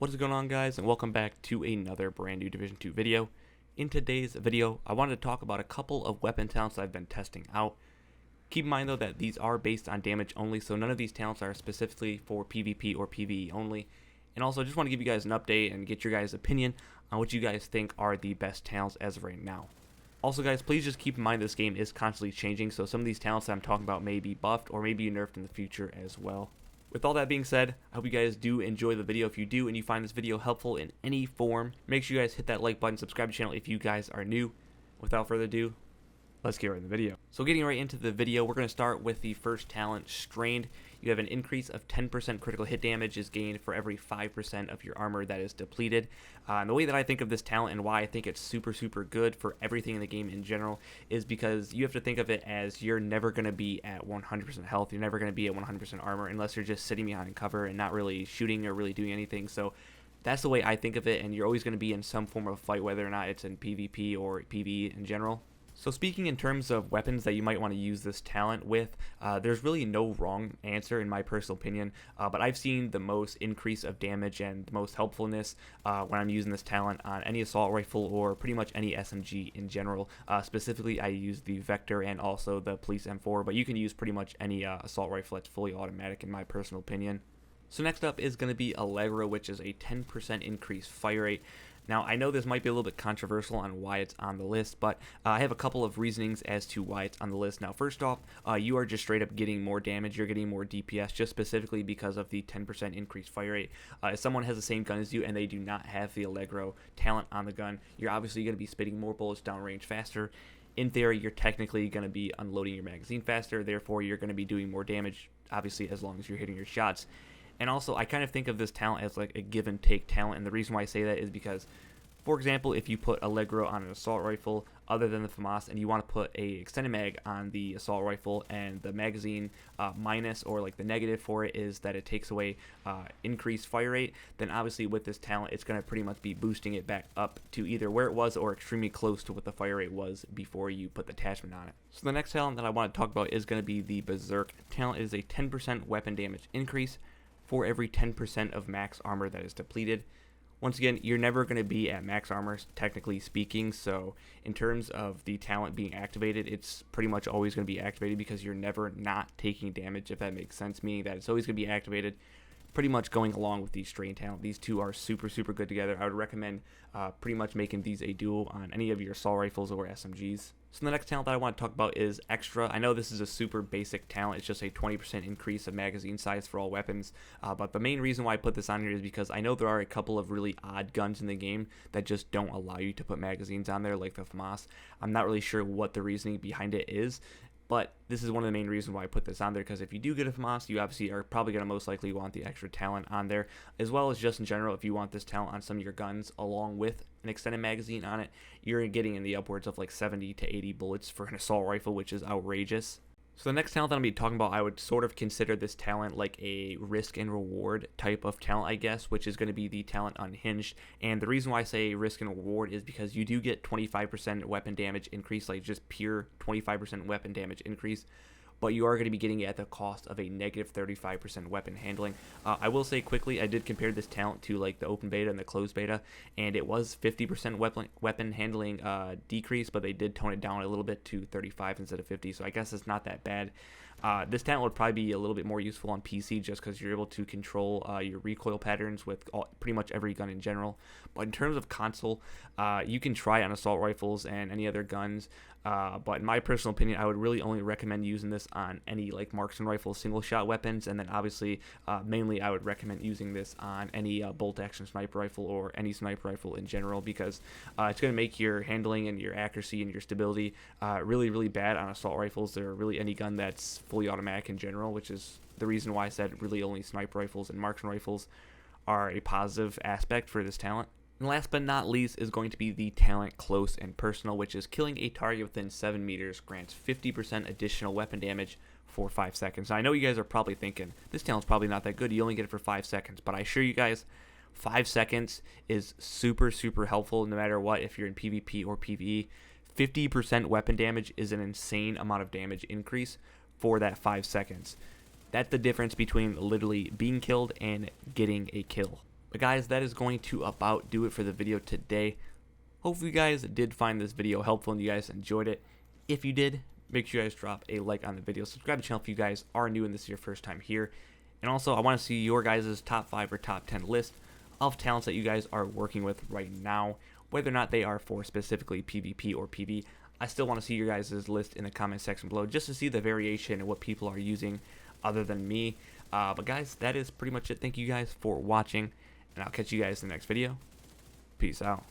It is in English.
What is going on, guys, and welcome back to another brand new Division 2 video. In today's video, I wanted to talk about a couple of weapon talents that I've been testing out. Keep in mind though that these are based on damage only, so none of these talents are specifically for PvP or PvE only. And also, I just want to give you guys an update and get your guys' opinion on what you guys think are the best talents as of right now. Also, guys, please just keep in mind this game is constantly changing, so some of these talents that I'm talking about may be buffed or may be nerfed in the future as well. With all that being said, I hope you guys do enjoy the video. If you do and you find this video helpful in any form, make sure you guys hit that like button, subscribe to the channel if you guys are new. Without further ado, let's get right in the video. So getting right into the video, we're going to start with the first talent, Strained. You have an increase of 10% critical hit damage is gained for every 5% of your armor that is depleted. And the way that I think of this talent and why I think it's super good for everything in the game in general is because you have to think of it as you're never going to be at 100% health. You're never going to be at 100% armor unless you're just sitting behind cover and not really shooting or really doing anything. So that's the way I think of it, and you're always going to be in some form of fight, whether or not it's in PvP or PvE in general. So speaking in terms of weapons that you might want to use this talent with, there's really no wrong answer in my personal opinion, but I've seen the most increase of damage and the most helpfulness when I'm using this talent on any assault rifle or pretty much any SMG in general. Specifically, I use the Vector and also the Police M4, but you can use pretty much any assault rifle that's fully automatic in my personal opinion. So next up is going to be Allegro, which is a 10% increased fire rate. Now, I know this might be a little bit controversial on why it's on the list, but I have a couple of reasonings as to why it's on the list. Now, first off, you are just straight up getting more damage. You're getting more DPS just specifically because of the 10% increased fire rate. If someone has the same gun as you and they do not have the Allegro talent on the gun, you're obviously going to be spitting more bullets downrange faster. In theory, you're technically going to be unloading your magazine faster. Therefore, you're going to be doing more damage, obviously, as long as you're hitting your shots. And also, I kind of think of this talent as like a give and take talent, and the reason why I say that is because, for example, if you put Allegro on an assault rifle other than the FAMAS, and you want to put a extended mag on the assault rifle, and the magazine minus or like the negative for it is that it takes away increased fire rate, then obviously with this talent, it's going to pretty much be boosting it back up to either where it was or extremely close to what the fire rate was before you put the attachment on it. So the next talent that I want to talk about is going to be the Berserk talent. It is a 10% weapon damage increase for every 10% of max armor that is depleted. Once again, you're never going to be at max armor, technically speaking, so in terms of the talent being activated, it's pretty much always going to be activated because you're never not taking damage, if that makes sense, meaning that it's always going to be activated, pretty much going along with the Strain talent. These two are super good together. I would recommend pretty much making these a duo on any of your assault rifles or SMGs. So the next talent that I want to talk about is Extra. I know this is a super basic talent. It's just a 20% increase of magazine size for all weapons. But the main reason why I put this on here is because I know there are a couple of really odd guns in the game that just don't allow you to put magazines on there, like the FAMAS. I'm not really sure what the reasoning behind it is, but this is one of the main reasons why I put this on there, because if you do get a FAMAS, you obviously are probably going to most likely want the Extra talent on there, as well as just in general, if you want this talent on some of your guns along with an extended magazine on it, you're getting in the upwards of like 70 to 80 bullets for an assault rifle, which is outrageous. So the next talent that I'm going to be talking about, I would sort of consider this talent like a risk and reward type of talent, I guess, which is going to be the talent Unhinged. And the reason why I say risk and reward is because you do get 25% weapon damage increase, like just pure 25% weapon damage increase, but you are going to be getting it at the cost of a negative 35% weapon handling. I will say quickly, I did compare this talent to like the open beta and the closed beta, and it was 50% weapon handling decrease, but they did tone it down a little bit to 35 instead of 50, so I guess it's not that bad. This talent would probably be a little bit more useful on PC just because you're able to control your recoil patterns with pretty much every gun in general. But in terms of console, you can try on assault rifles and any other guns. But in my personal opinion, I would really only recommend using this on any like marksman rifle single shot weapons, and then obviously mainly I would recommend using this on any bolt action sniper rifle or any sniper rifle in general, because it's going to make your handling and your accuracy and your stability really bad on assault rifles or really any gun that's fully automatic in general, which is the reason why I said really only sniper rifles and marksman rifles are a positive aspect for this talent. And last but not least is going to be the talent Close and Personal, which is killing a target within 7 meters grants 50% additional weapon damage for 5 seconds. Now, I know you guys are probably thinking, this talent's probably not that good, you only get it for 5 seconds, but I assure you guys, 5 seconds is super helpful no matter what, if you're in PvP or PvE. 50% weapon damage is an insane amount of damage increase for that 5 seconds. That's the difference between literally being killed and getting a kill. But guys, that is going to about do it for the video today. Hopefully you guys did find this video helpful and you guys enjoyed it. If you did, make sure you guys drop a like on the video. Subscribe to the channel if you guys are new and this is your first time here. And also, I want to see your guys' top 5 or top 10 list of talents that you guys are working with right now, whether or not they are for specifically PvP or PvE. I still want to see your guys' list in the comment section below just to see the variation and what people are using other than me. But guys, that is pretty much it. Thank you guys for watching, and I'll catch you guys in the next video. Peace out.